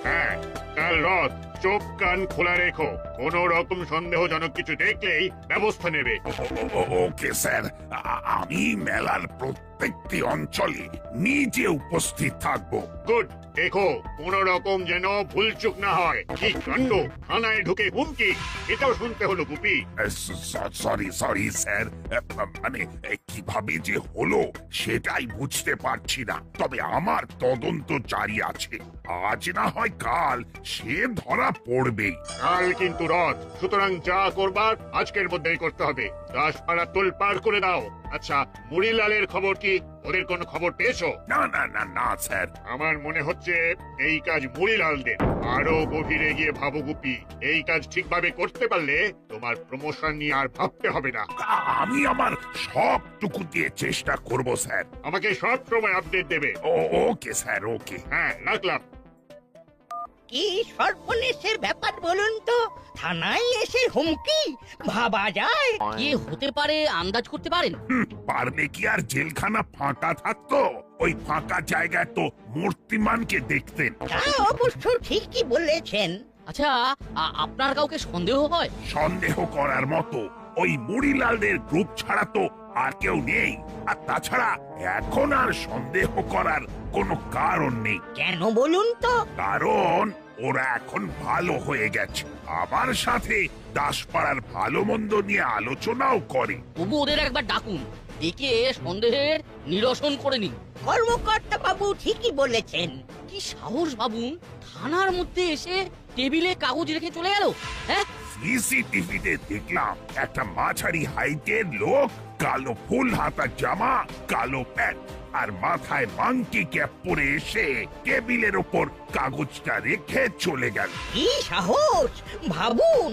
হ্যাঁ, কাল রথ চোখ কান খোলা রেখো, কোন রকম সন্দেহজনক কিছু দেখলেই ব্যবস্থা নেবে। ওকে স্যার, আমি মেলার প্রত্যেকটি অঞ্চলে নিজে উপস্থিত থাকবো। গুড। দেখো কোন রকম যেন ভুলচুক না হয়। কি কাণ্ড, থানায় ঢুকে হুমকি, এটাও শুনতে হলো গুপি। সরি সরি স্যার, মানে কিভাবে যে হলো সেটাই বুঝতে পারছি না। তবে আমার তদন্ত জারি আছে, আজ না হয় কাল সে ধরা পড়বেই। কাল কিন্তু রথ, সুতরাং যা করবার আজকের মধ্যেই করতে হবে। দাসপাড়া তোলপাড় করে দাও। আচ্ছা, মুড়িলালের খবর কি? ওদের কোনো খবর পেয়েছো? না না না না স্যার। আমার মনে হচ্ছে এই কাজ মুড়িলালদের। আরো গভীরে গিয়ে ভাবো গুপি, এই কাজ ঠিকভাবে করতে পারলে তোমার প্রমোশন নিয়ে আর ভাবতে হবে না। আমি আমার সবটুকু দিয়ে চেষ্টা করব স্যার। আমাকে সব সময় আপডেট দেবে। ওকে স্যার, ওকে। হ্যাঁ, রাখলাম। কি সর্বনেশের ব্যাপার বলুন তো, থানায় এসে হুমকি, ভাবা যায়? কি হতে পারে আন্দাজ করতে পারেন? পারলে কি আর জেলখানা ফাঁকা থাকতো? ওই ফাঁকা জায়গায় তো মূর্তিমানকে দেখতেন। তা অবশ্য ঠিকই বলেছেন। আচ্ছা, আপনার কাউকে সন্দেহ হয়? সন্দেহ করার মতো ওই মুড়িলালদের গ্রুপ ছাড়া তো আর কেউ নেই। আর তাছাড়া এখন আর সন্দেহ করার কোনো কারণ নেই। কেন বলুন তো? কারণ ওরা এখন ভালো হয়ে গেছে। আমার সাথে দাসপাড়ার ভালো মন্দ নিয়ে আলোচনাও করে। তবু ওদের একবার ডাকুন, একে সন্দেহের নিরসন করে নিন। কর্মকর্তা বাবু ঠিকই বলেছেন। কি সাহস ভাবুন, থানার মধ্যে এসে টেবিলে কাগজ রেখে চলে গেল। হ্যাঁ, সিসিটিভিতে দেখলাম একটা মাঝারি হাইটের লোক, কালো ফুল হাতা জামা, কালো প্যান্ট আর মাথায় মাংকি ক্যাপ পরে এসে টেবিলের ওপর কাগজটা রেখে চলে গেল। কি সাহস ভাবুন।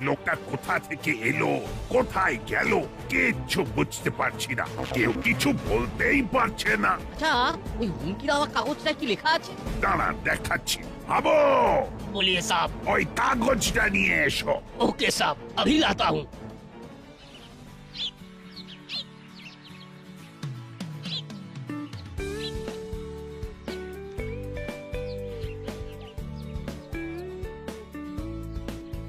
লোকটা কোথা থেকে এলো, কোথায় গেল, কিচ্ছু বুঝতে পারছি না। কেউ কিছু বলতেই পারছে না। আচ্ছা, ওই হুমকি দেওয়া কাগজটা কি লেখা আছে? দাঁড়া দেখাচ্ছি। ভাবো, বলিয়ে সাহেব। ওই কাগজটা নিয়ে এসো। ওকে সাহেব, अभी लाता हूँ।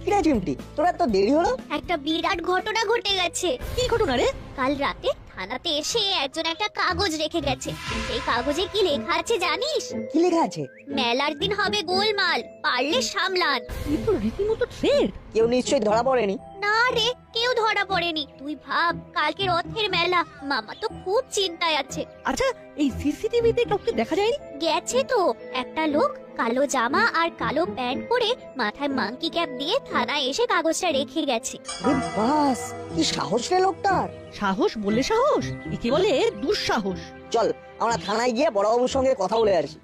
কিরা চিমটি, তোরা তো দেরি হলো? একটা বিরাট ঘটনা ঘটে গেছে। কি ঘটনা রে? কাল রাতে থানাতে এসে একজন একটা কাগজ রেখে গেছে। সেই কাগজে কি লেখা আছে জানিস? কি লেখা আছে? মেলার দিন হবে গোলমাল, পারলে সামলান। এই তো রীতিমতো থ্রেট। কেউ নিশ্চয়ই ধরা পড়েনি। না রে, কেউ ধরা পড়েনি। তুই ভাব, কালকে রথের মেলা, মামা তো খুব চিন্তায় আছে। আচ্ছা, এই সিসিটিভিতে কাউকে দেখা যায়নি? গেছে তো, একটা লোক কালো জামা আর কালো প্যান্ট পরে মাথায় মাংকি ক্যাপ দিয়ে থানায় এসে কাগজটা রেখে গেছে। আরে বাস, কি সাহস রে লোকটার! সাহস বলে সাহস, একে বলে দুঃসাহস। চল আমরা থানায় গিয়ে বড়বাবুর সঙ্গে কথা বলে আসি।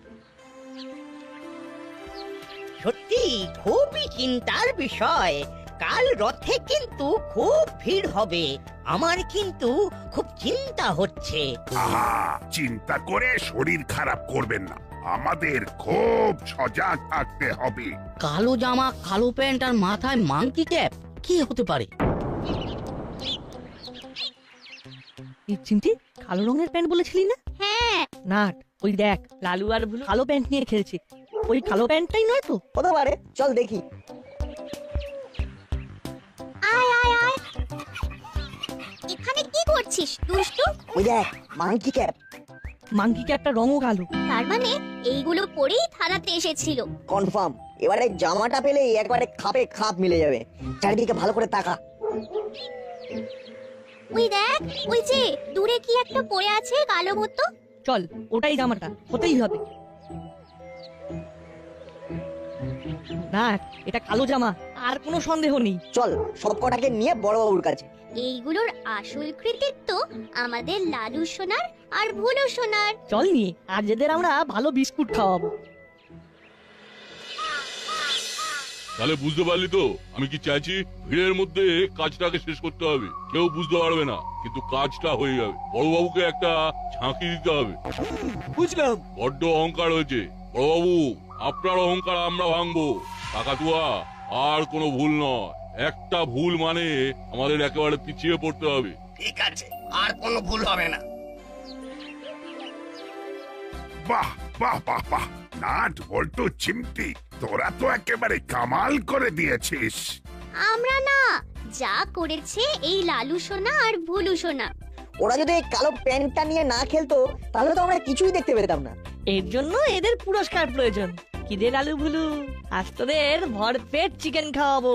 সত্যি খুবই চিন্তার বিষয়। কাল রথে কিন্তু খুব ভিড় হবে। আমার কিন্তু খুব চিন্তা হচ্ছে। আহা, চিন্তা করে শরীর খারাপ করবেন না। আমাদের খুব সজাগ থাকতে হবে। কালো জামা, কালো প্যান্ট আর মাথায় মাংকি ক্যাপ, কি হতে পারে? এই চিমটি, কালো রঙের প্যান্ট বলেছিলি না? হ্যাঁ, না, ওই দেখ, লালু আর ভুলু কালো প্যান্ট নিয়ে খেলছে। ওই কালো প্যান্টটাই নয় তো? হতে পারে, চল দেখি। আয় আয় আয়। এখানে কি করছিস দুষ্টু? ওই দেখ, মাংকি ক্যাপ। মাংকি ক্যাপটা রঙও কালো। তার মানে এইগুলো পরেই থানাতে এসেছিল। কনফার্ম। এবারে জামাটা পেলে একবারে খাপে খাপ মিলে যাবে। চারিদিকে ভালো করে তাকা। ওই দেখ, ওই যে দূরে কি একটা পড়ে আছে কালো মতো। চল, ওটাই জামাটা, হতেই হবে। না, এটা কালো জামা, আর কোনো সন্দেহ নেই। চল সব কটাকে নিয়ে বড়বাবুর কাছে। এইগুলোর আসল কৃতিত্ব আমাদের লালু সোনার আর ভুলু সোনার। চল নিয়ে, আর যেদের আমরা ভালো বিস্কুট খাওয়াবো। তাহলে বুঝতে পারলি তো আমি কি চাইছি? ভিড়ের মধ্যে কাজটাকে শেষ করতে হবে, কেউ বুঝতে পারবে না, কিন্তু কাজটা হয়ে যাবে। বড়বাবুকে একটা ঝাঁকি দিতে হবে। বুঝলাম। বড্ড অহংকার হয়েছে বড়বাবু, আপনার অহংকার আমরা ভাঙবো। কাকাতুয়া, আর কোনো ভুল নয়। একটা ভুল মানে আমাদের একেবারে পিছিয়ে পড়তে হবে। ঠিক আছে, আর কোনো ভুল হবে না। বাহ বাহ বাহ বাহ, নাট বল্টু চিমটি, তোরা তো একেবারে কামাল করে দিয়েছিস। আমরা না, যা করেছে এই লালু সোনা আর ভুলু সোনা। ওরা যদি এই কালো প্যান্টটা নিয়ে না খেলতো তাহলে তো আমরা কিছুই দেখতে পেতাম না। এর জন্য এদের পুরস্কার প্রয়োজন। কি রে লালু ভুলু, আজ তোদের ভরপেট চিকেন খাওয়াবো।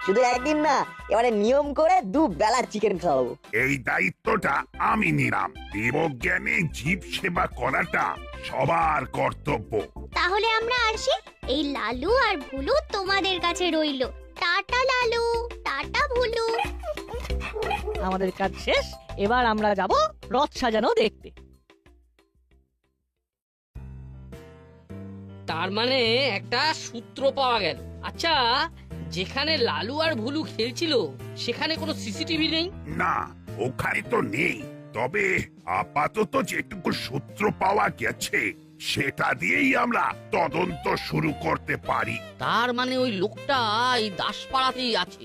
শুধু একদিন না, এবারে নিয়ম করে 2 বেলা চিকেন খাওয়াবো। এই দায়িত্বটা আমি নিলাম। দেবজ্ঞানে জীব সেবা করাটা সবার কর্তব্য। তাহলে আমরা আসি, এই লালু আর ভুলু তোমাদের কাছে রইলো। টাটা লালু, টাটা ভুলু। আমাদের কাজ শেষ, এবার আমরা যাব রথ সাজানো দেখতে। তার মানে একটা সূত্র পাওয়া গেল। আচ্ছা, যেখানে লালু আর ভুলু খেলছিল সেখানে কোনো সিসিটিভি নেই? না, ওখানে তো নেই। তবে আপাতত যেটুকু সূত্র পাওয়া গেছে সেটা দিয়েই আমরা তদন্ত শুরু করতে পারি। তার মানে ওই লোকটা এই দাসপাড়াতেই আছে।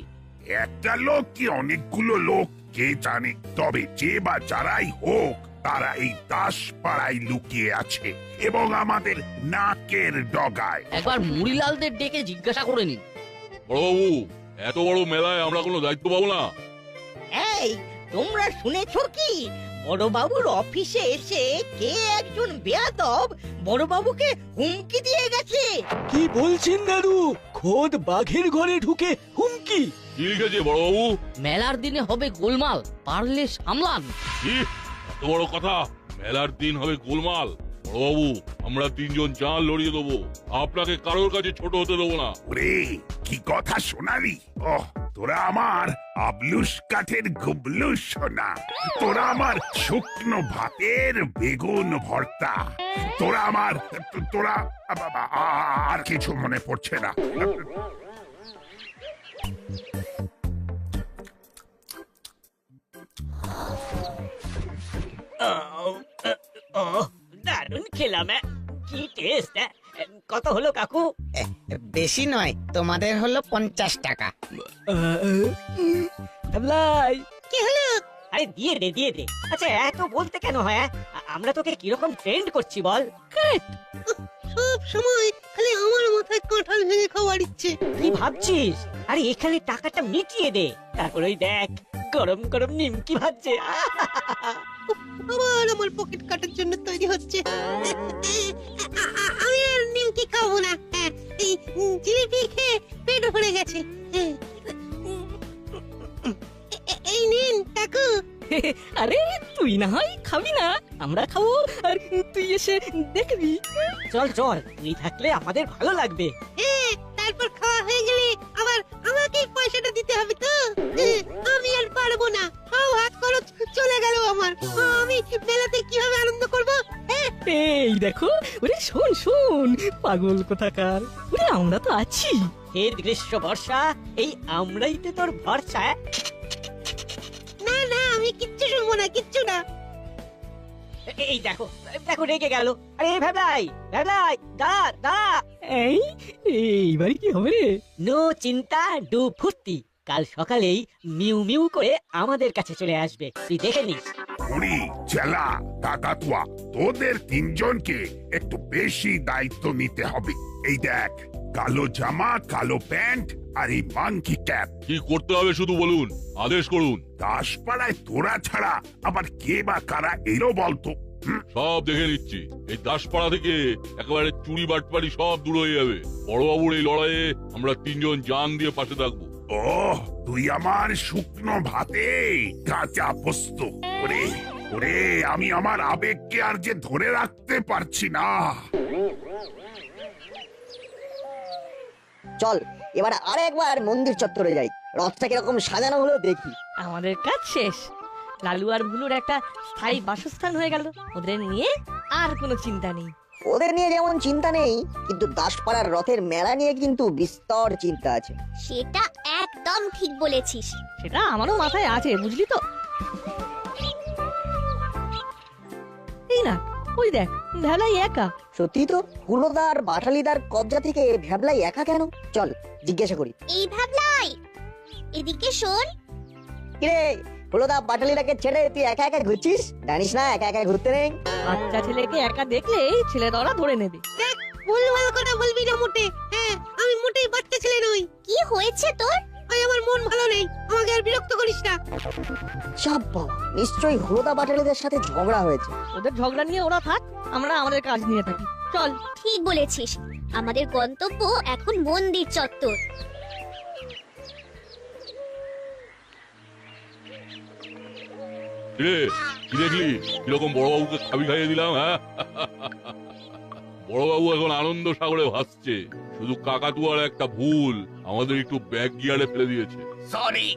একটা লোক কি অনেকগুলো লোক কে জানে, তবে যে বা যারাই হোক তারা এই দাসপাড়ায় লুকিয়ে আছে এবং আমাদের নাকের ডগায়। একবার মুড়িলালদের ডেকে জিজ্ঞাসা করে নিন। বড়বাবু, এত বড় মেলায় আমরা কোনো দায়িত্ব পাবো না? এই তোমরা শুনেছো কি, বড়বাবুর অফিসে এসে কে একজন বেয়াদব বড়বাবুকে হুমকি দিয়ে গেছে। কি বলছেন দাদু? খোদ বাঘের ঘরে ঢুকে হুমকি? কি লিখেছে বড়বাবু? মেলার দিনে হবে গোলমাল, পারলে সামলান। কি এত বড় কথা? মেলার দিন হবে গোলমাল? বড়বাবু, আমরা 3 জন জান লড়িয়ে দেবো, আপনাকে কারোর কাছে ছোট হতে দেবো না। ওরে, কি কথা শোনালি! ওহ, তোরা আমার আবলুস কাঠের গুবলু সোনা, তোরা আমার শুকনো ভাতের বেগুন ভর্তা, তোরা আমার তোরা আর কিছু মনে পড়ছে না। দারুণ খেলাম। কি টেস্ট! কত হলো কাকু? বেশি নয়, তোমাদের হলো 50 টাকা। ভাবলাই কি হলো? আরে দিয়ে দে দিয়ে দে। আচ্ছা, এত বলতে কেন হয়? আমরা তোকে কিরকম ট্রেন্ড করছি বল? সব সময় খালি আমার মাথায় কাঁঠাল ভেঙে খাওয়ার ইচ্ছে। কি ভাবছিস? আরে এখানে টাকাটা মিটিয়ে দে, তারপর ওই দেখ গরম গরম নিমকি ভাজছে। আবার আমার পকেট কাটার জন্য তৈরি হচ্ছে। আমি আর নিমকি খাবো না, এই জিলিপি খেয়ে পেট ভরে গেছে। এই নিন কাকু। আরে তুই না হয় খাবি না, আমরা খাবো, আর তুই এসে দেখবি। চল চল, তুই থাকলে আমাদের ভালো লাগবে। তারপর খাওয়া হয়ে গেলে আবার আমাকেই পয়সাটা দিতে হবে তো। আমি আর পারবো না, সব হাত খরচ চলে গেল আমার। আমি মেলাতে কিভাবে আনন্দ করবো? এই দেখো, ওরে শোন শোন, পাগল কোথাকার, ওরে আমরা তো আছি। হে গ্রীষ্ম বর্ষা, এই আমরাই তো তোর ভরসা। না না, আমি কিচ্ছু শুনবো না, কিচ্ছু না। এই দেখো দেখো রেগে গেল। আরে ভেবলাই ভেবলাই, দাঁড়া দাঁড়া। এইবার কি হবে রে? নো চিন্তা, ডু ফুর্তি। কাল সকালেই মিউ মিউ করে আমাদের কাছে চলে আসবে, তুই দেখে নিস। বুড়ি, চেলা, কাকাতুয়া, তোদের 3 জনকে একটু বেশি দায়িত্ব নিতে হবে। এই দেখ, কালো জামা, কালো প্যান্ট আর এই মাংকি ক্যাপ। কি করতে হবে শুধু বলুন, আদেশ করুন। দাসপাড়ায় তোরা ছাড়া আবার কে বা কারা এলো বলতো? সব দেখে নিচ্ছি। এই দাসপাড়া থেকে একেবারে চুরি বাটপাড়ি সব দূর হয়ে যাবে। বড়বাবুর এই লড়াইয়ে আমরা 3 জন জান দিয়ে পাশে থাকবো। ওহ, তুই আমার শুকনো ভাতে কাঁচা পোস্ত। ওরে ওরে, আমি আমার আবেগকে আর যে ধরে রাখতে পারছি না। চল এবার আরেকবার মন্দির চত্বরে যাই, রথটা কিরকম সাজানো হলো দেখি। আমাদের কাজ শেষ। লালু আর ভুলুর একটা স্থায়ী বাসস্থান হয়ে গেল, ওদের নিয়ে আর কোনো চিন্তা নেই। ওদের নিয়ে যেমন চিন্তা নেই, কিন্তু দাসপাড়ার রথের মেলা নিয়ে কিন্তু বিস্তর চিন্তা আছে। সেটা একদম ঠিক বলেছিস। সেটা আমারও মাথায় আছে, বুঝলি তো। এই না, ওই দেখ, ভেলাই একা। সত্যি তো, হুলোদার বাটালিদার কবজা থেকে ভ্যাবলাই একা কেন? চল জিজ্ঞাসা করি। এই ভাবলাই, এদিকে শোন। কিরে হুলোদা, বাটালিদাকে ছেড়ে তুই একা একা ঘুরছিস? জানিস না একা একা ঘুরতে নেই। বাচ্চা ছেলেকে একা দেখলে ছেলে দরা ধরে নেবে। ভুলভাল কথা বলবি না মোটে। হ্যাঁ, আমি মোটেই বাচ্চা ছেলে নই। কি হয়েছে তোর? ওই আমার মন ভালো নেই, আমাকে আর বিরক্ত করিস না। চাপ বাবা, নিশ্চয়ই হুলোদা বাটালিদের সাথে ঝগড়া হয়েছে। ওদের ঝগড়া নিয়ে ওরা থাক, আমরা আমাদের কাজ নিয়ে থাকি। চল। ঠিক বলেছিস, আমাদের গন্তব্য এখন মন্দির চত্বর। রে কি দেখলি কিরকম বড়বাবুকে খাবি খাইয়ে দিলাম, হ্যাঁ? বড়বাবু এখন আনন্দ সাগরে ভাসছে। শুধু কাকাতুয়ার একটা ভুল আমাদের একটু ব্যাক গিয়ারে ফেলে দিয়েছে। সরি।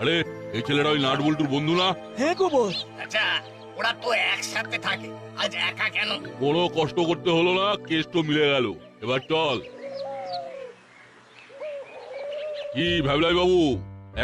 আরে এই ছেলেটা ওই নাটবল্টুর বন্ধু না? হ্যাঁ গো বস। আচ্ছা, ওরা তো একসাথে থাকে, আজ একা কেন? কোনো কষ্ট করতে হলো না, কেষ্ট মিলে গেল। এবার চল। কি ভাবলাই বাবু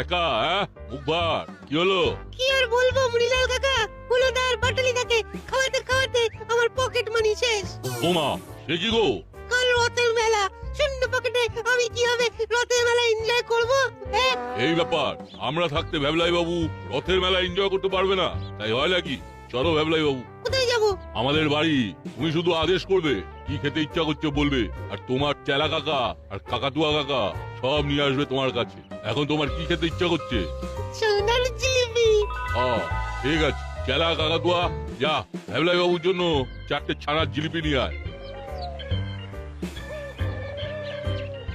একা, হ্যাঁ? মুখবার কি হলো? কি আর বলবো মুড়িলাল কাকা, হুলোদার বাটালিদাকে খাওয়াতে খাওয়াতে আমার পকেট মানি শেষ। ওমা সে কি গো? কাল রথের মেলা, শূন্য পকেটে আমি কিভাবে রথের মেলা এনজয় করব? হ্যাঁ, এই ব্যাপার, আমরা থাকতে ভ্যাবলাই বাবু রথের মেলা এনজয় করতে পারবে না, তাই হয় নাকি? চলো ভ্যাবলাই বাবু। কোথায় যাব? আমাদের বাড়ি। তুমি শুধু আদেশ করবে, কি খেতে ইচ্ছা করছে বলবে, আর তোমার চেলা কাকা আর কাকাতুয়া কাকা সব নিয়ে আসবে তোমার কাছে। এখন তোমার কি খেতে ইচ্ছা করছে? সোনার জিলিপি। ঠিক আছে, চেলা কাকাতুয়া যা ভ্যাবলাই বাবুর জন্য 4টে ছানার জিলিপি নিয়ে আয়।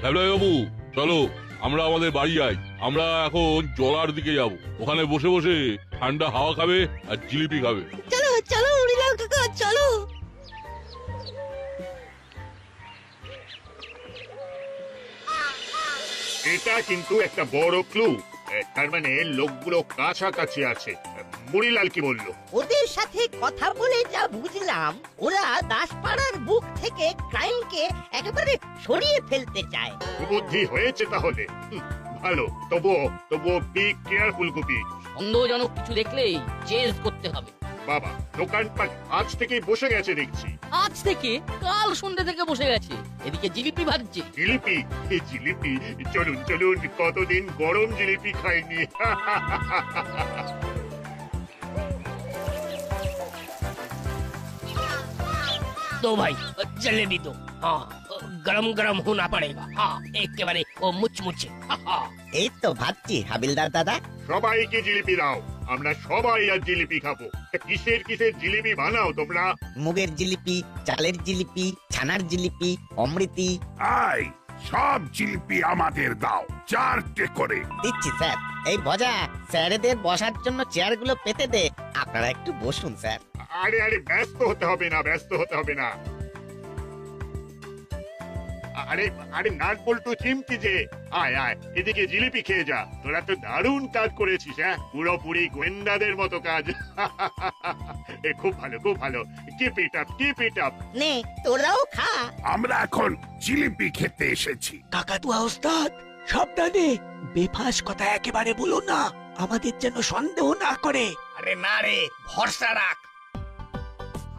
ভ্যাবলাই বাবু চলো, আমরা আমাদের বাড়ি যাই। আমরা এখন জলার দিকে যাব, ওখানে বসে বসে ঠান্ডা হাওয়া খাবে আর জিলিপি খাবে। চলো চলো মুড়িলাল কাকা, চলো। এটা কিন্তু একটা বড় ক্লু। তার মানে লোকগুলো কাছাকাছি আছে। মুড়িলাল কি বললো? ওদের সাথে কথা বলে যা বুঝলাম, ওরা দাসপাড়ার বুক থেকে ক্রাইমকে একেবারে সরিয়ে ফেলতে চায়। বুদ্ধি হয়েছে তাহলে। ভালো, তবুও বি কেয়ারফুল গুপি। সন্দেহজনক কিছু দেখলেই চেঞ্জ করতে হবে। বাবা, দোকানপাট আজ থেকেই বসে গেছে দেখছি। আজ থেকে? কাল সন্ধ্যে থেকে বসে গেছে। এদিকে জিলিপি ভাজছে। জিলিপি? এই জিলিপি? চলুন চলুন, কতদিন গরম জিলিপি খাইনি। तो भाई जलेबी दो। हाँ, गरम गरम होना पड़ेगा। हाँ, একেবারে ও মুচমুচে। এই তো ভাবছি হাবিলদার দাদা। সবাইকে জিলিপি দাও, আমরা সবাই আজ জিলিপি খাবো। কিসের কিসের জিলিপি বানাও তোমরা? মুগের জিলিপি, চালের জিলিপি, ছানার জিলিপি, অমৃতি। আয়, সব জিলিপি আমাদের দাও, 4টে করে। দিচ্ছি স্যার। এই ভজা, স্যারেদের বসার জন্য চেয়ারগুলো পেতে দে। আপনারা একটু বসুন স্যার। আরে আরে, ব্যস্ত হতে হবে না, ব্যস্ত হতে হবে না। আরে আরে, নাট বল্টু চিমটি যে, আয় আয় এদিকে জিলিপি খেয়ে যা। তোরা তো দারুণ কাজ করেছিস, হ্যাঁ, পুরোপুরি গোয়েন্দাদের মতো কাজ। খুব ভালো, খুব ভালো। Keep it up, keep it up. নে তোরাও খা। আমরা এখন জিলিপি খেতে এসেছি। কাকাতুয়া ওস্তাদ, সাবধানে, বেফাস কথা একেবারে বলো না, আমাদের যেন সন্দেহ না করে। আরে না রে, ভরসা রাখ।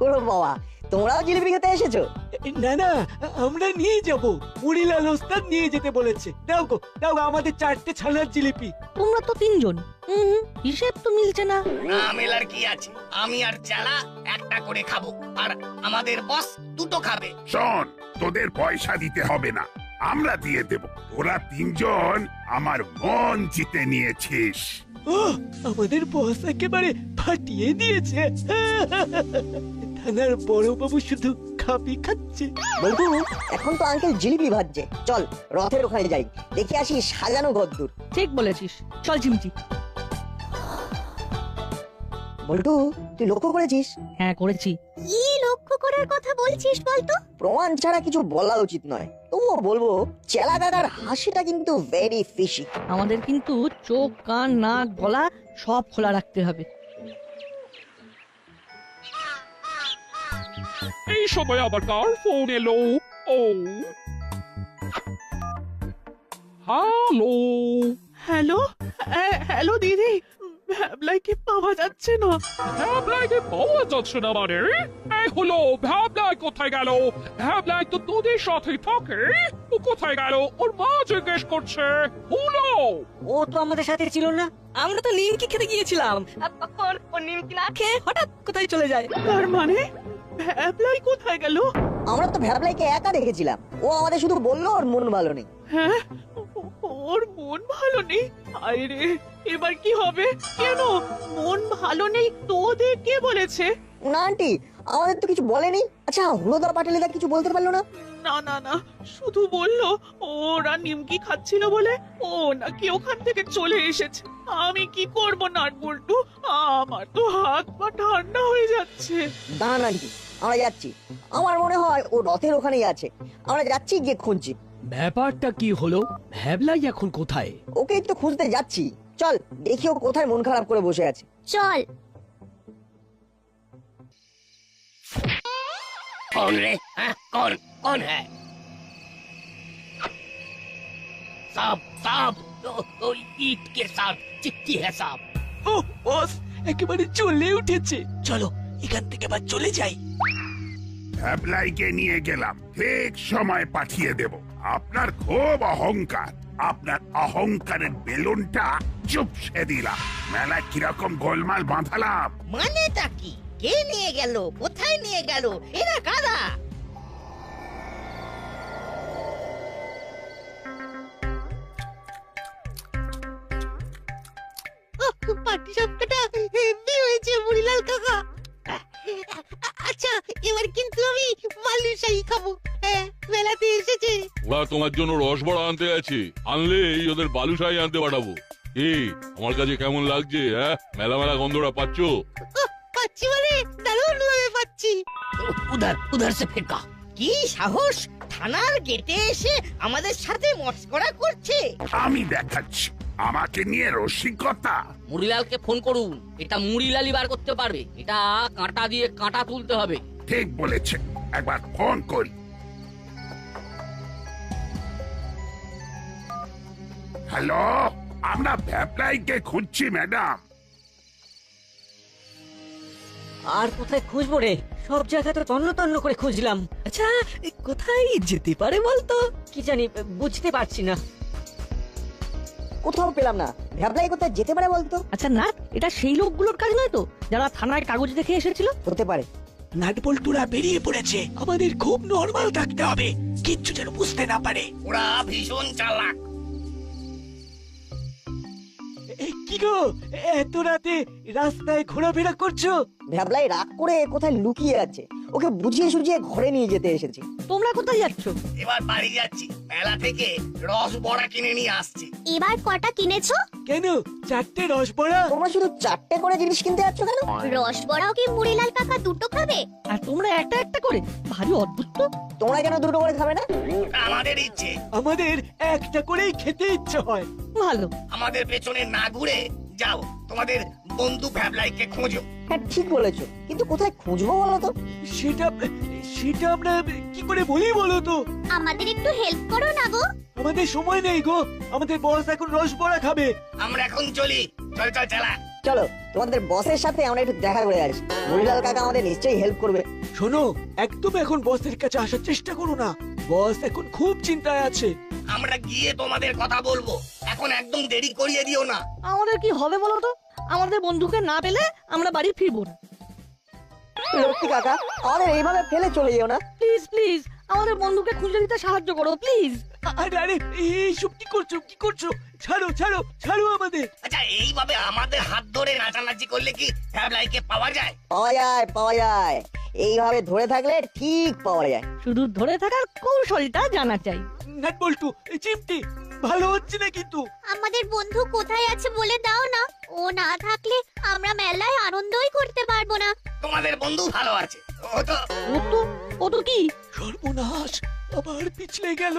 ওরে বাবা, তোমরাও জিলিপি খেতে এসেছো? না না, আমরা নিয়ে যাব, মুড়িলাল ওস্তাদ নিয়ে যেতে বলেছে। দাও গো, দাও আমাদের 4টে ছানার জিলিপি। তোমরা তো 3 জন, হিসেব তো মিলছে না। না মেলার কি আছে, আমি আর চালা একটা করে খাবো, আর আমাদের বস 2টো খাবে। শোন, তোদের পয়সা দিতে হবে না, আমরা দিয়ে দেব। তোরা 3 জন আমার মন জিতে নিয়েছিস। ও, আমাদের বস একেবারে ফাটিয়ে দিয়েছে। থানার বড়বাবু শুধু খাবি খাচ্ছে। বলটু, এখন তো আঙ্কেল জিলিপি ভাজছে। চল রথের ওখানে যাই, দেখে আসি সাজানো ঘরদূর। ঠিক বলেছিস, চল চিমটি। বলটু, তুই লক্ষ্য করেছিস? হ্যাঁ করেছি। কি লক্ষ্য করার কথা বলছিস বলতো? প্রমাণ ছাড়া কিছু বলা উচিত নয়, তবুও বলবো, চেলা দাদার হাসিটা কিন্তু ভেরি ফিশি। আমাদের কিন্তু চোখ, কান, নাক, গলা সব খোলা রাখতে হবে। এই সময় আবার কার ফোন এলো? ও হ্যালো হ্যালো, হ্যালো দিদি, ভ্যাবলাইকে পাওয়া যাচ্ছে না। ভ্যাবলাইকে পাওয়া যাচ্ছে না মানে? এই হলো, ভ্যাবলাই কোথায় গেল? ভ্যাবলাই তো তোদের সাথে থাকে, ও কোথায় গেল? ওর মা জিজ্ঞেস করছে। হলো, ও তো আমাদের সাথে ছিল না, আমরা তো নিমকি খেতে গিয়েছিলাম, আর তখন ও নিমকি না খেয়ে হঠাৎ কোথায় চলে যায়। তার মানে ভ্যাবলাই কোথায় গেল? আমরা তো ভ্যাবলাইকে একা দেখেছিলাম, ও আমাদের শুধু বললো ওর মন ভালো নেই। হ্যাঁ, ওর মন ভালো নেই? আরে এবার কি হবে? কেন মন ভালো নেই তোদের কে বলেছে? না আন্টি, আমাদের তো কিছু বলেনি। আচ্ছা হুলোদা পাটালিদা কিছু বলতে পারলো না? না না না, শুধু বললো ওরা নিমকি খাচ্ছিল বলে ও নাকি ওখান থেকে চলে এসেছে। আমি কি করব নাটবল্টু, আমার তো হাত পা ঠান্ডা হয়ে যাচ্ছে। দাঁড়ান আন্টি, আমরা যাচ্ছি। আমার মনে হয় ও রথের ওখানেই আছে। আমরা যাচ্ছি, গিয়ে খুঁজছি। ব্যাপারটা কি হলো? ভ্যাবলাই এখন কোথায়? ওকেই তো খুঁজতে যাচ্ছি। চল দেখি ও কোথায় মন খারাপ করে বসে আছে। চল। कौन रे? कौन कौन है? सांप सांप, तो ईट के साथ चिट्ठी है सांप। ও বস একেবারে চলে উঠেছে। চলো এখান থেকে এবার চলে যাই। ভ্যাবলাইকে নিয়ে গেলাম, ঠিক সময় পাঠিয়ে দেব। আপনার খুব অহংকার, আপনার অহংকারের বেলুনটা চুপসে দিলাম। মেলা কিরকম গোলমাল বাঁধালাম। মানেটা কি? কে নিয়ে গেল? কোথায় নিয়ে গেল? এরা কারা? পাটি সাপটা হেভি হয়েছে মুড়িলাল কাকা। আচ্ছা এবার কিন্তু আমি বালুশাহী খাবো। মেলাতে এসেছে। ওরা তোমার জন্য রসবড়া আনতে গেছে, আনলেই ওদের বালুশাহী আনতে পাঠাবো। আমার কাছে কেমন লাগছে? মেলা মেলা গন্ধটা পাচ্ছ? পাচ্ছি মানে দারুণ ভাবে পাচ্ছি। उधर उधर से फेंका। কি সাহস! থানার গেটে এসে আমাদের সাথে মস্করা করছে। আমি দেখাচ্ছি, আমাকে নিয়ে রসিকতা। মুড়িলালকে ফোন করুন, এটা মুড়িলালই বার করতে পারবে। এটা কাঁটা দিয়ে কাঁটা তুলতে হবে। ঠিক বলেছে, একবার ফোন করি। হ্যালো, আমরা ভ্যাবলাইকে খুঁজছি ম্যাডাম। আর কোথায় খুঁজবো রে? সব জায়গায় তো তন্ন তন্ন করে খুঁজলাম। আচ্ছা কোথায় যেতে পারে বলতো? কি জানি, বুঝতে পারছি না। কোথাও পেলাম না। ভ্যাবলাই কোথায় যেতে পারে বলতো? আচ্ছা না, এটা সেই লোকগুলোর কাজ নয় তো যারা থানায় কাগজ দেখে এসেছিল? হতে পারে। নাটবল্টুরা বেরিয়ে পড়েছে, আমাদের খুব নরমাল থাকতে হবে, কিচ্ছু যেন বুঝতে না পারে। ওরা ভীষণ চালাক। কি গো, এত রাতে রাস্তায় ঘোরাফেরা করছো? ভ্যাবলাই রাগ করে কোথায় লুকিয়ে আছে, ওকে বুঝিয়ে সুঝিয়ে ঘরে নিয়ে যেতে এসেছি। তোমরা কোথায় যাচ্ছ? এবার বাড়ি যাচ্ছি, মেলা থেকে রস বড়া কিনে নিয়ে আসছি। এবার কটা কিনেছো? কেন 4টে রসবড়া? তোমরা শুধু 4টে করে জিনিস কিনতে যাচ্ছ কেন? রসবড়াও কি মুড়িলাল কাকা দুটো খাবে? আর তোমরা একটা একটা করে? ভারী অদ্ভুত তো। তোমরা কেন দুটো করে খাবে না? আমাদের ইচ্ছে। আমাদের একটা করেই খেতে ইচ্ছে হয়। ভালো। আমাদের পেছনে না ঘুরে যাও, তোমাদের বন্ধু ভ্যাবলাইকে খোঁজো। হ্যাঁ ঠিক বলেছো, কিন্তু কোথায় খুঁজবো বলো তো? সেটা সেটা আমরা কি করে বলি বলো তো? আমাদের একটু হেল্প করো না গো। আমাদের সময় নেই গো, আমাদের বস এখন রসবড়া খাবে। আমরা এখন চলি, চল চল চালা। চলো তোমাদের বসের সাথে আমরা একটু দেখা করে আসি। মুড়িলাল কাকা আমাদের নিশ্চয়ই হেল্প করবে। শোনো, একদম এখন বসের কাছে আসার চেষ্টা করো না, বস এখন খুব চিন্তায় আছে। আমরা গিয়ে তোমাদের কথা বলবো, এখন একদম দেরি করিয়ে দিও না। আমাদের কি হবে বলো তো? আমাদের বন্ধুকে না পেলে আমরা বাড়ি ফিরবো না। লক্ষ্মী কাকা, আমাদের এইভাবে ফেলে চলে যেও না। প্লিজ প্লিজ, আমাদের বন্ধুকে খুঁজে দিতে সাহায্য করো প্লিজ। আরে আরে, এইসব কি করছো, কি করছো? ছাড়ো ছাড়ো ছাড়ো আমাদের। আচ্ছা এইভাবে আমাদের হাত ধরে নাচানাচি করলে কি ভ্যাবলাইকে পাওয়া যায়? পাওয়া যায়, পাওয়া যায়। এইভাবে ধরে থাকলে ঠিক পাওয়া যায়। শুধু ধরে থাকার কৌশলটা জানা চাই। নাটবল্টু, চিমটি, ভালো হচ্ছে না কিন্তু। আমাদের বন্ধু কোথায় আছে বলে দাও না, ও না থাকলে আমরা মেলায় আনন্দই করতে পারবো না। তোমাদের বন্ধু ভালো আছে, ও তো কি সর্বনাশ, আবার পিছলে গেল।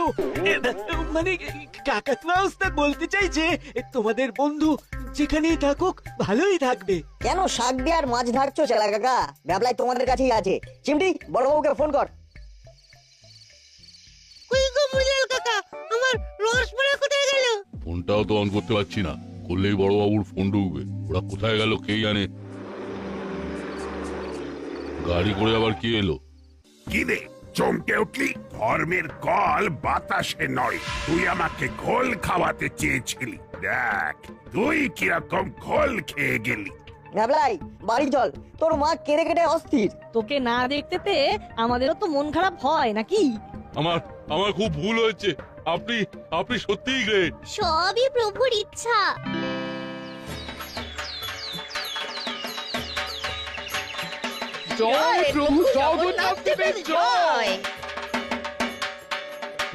মানে কাকাতুয়া ওস্তাদ বলতে চাইছে তোমাদের বন্ধু যেখানেই থাকুক ভালোই থাকবে। কেন শাক দিয়ে আর মাছ ধারছো চেলা কাকা? ভ্যাবলাই তোমাদের কাছেই আছে। চিমটি, বড়বাবুকে ফোন কর। কই গো মুড়িলাল কাকা, আমার রসবড়া কোথায় গেল? ফোনটাও তো অন করতে পারছি না, করলেই বড়বাবুর ফোন ঢুকবে। ওরা কোথায় গেল কে জানে। গাড়ি করে আবার কি এলো? কি রে চমকে উঠলি? ধর্মের কল বাতাসে নয়, তুই আমাকে ঘোল খাওয়াতে চেয়েছিলি। দেখ তুই কিরকম ঘোল খেয়ে গেলি। ভ্যাবলাই বাড়ি চল, তোর মা কেড়ে কেটে অস্থির। তোকে না দেখতে পেয়ে আমাদেরও তো মন খারাপ হয় নাকি? আমার আমার খুব ভুল হয়েছে। আপনি আপনি সত্যিই গ্রেট। সবই প্রভুর ইচ্ছা। জয় প্রভু জগন্নাথ দেবের জয়।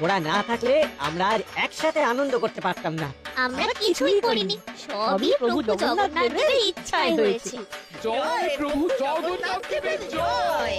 ওরা না থাকলে আমরা আর একসাথে আনন্দ করতে পারতাম না। আমরা কিছুই করিনি, সবই প্রভু জগন্নাথ দেবের ইচ্ছায় হয়েছে। জয় প্রভু জগন্নাথ দেবের জয়।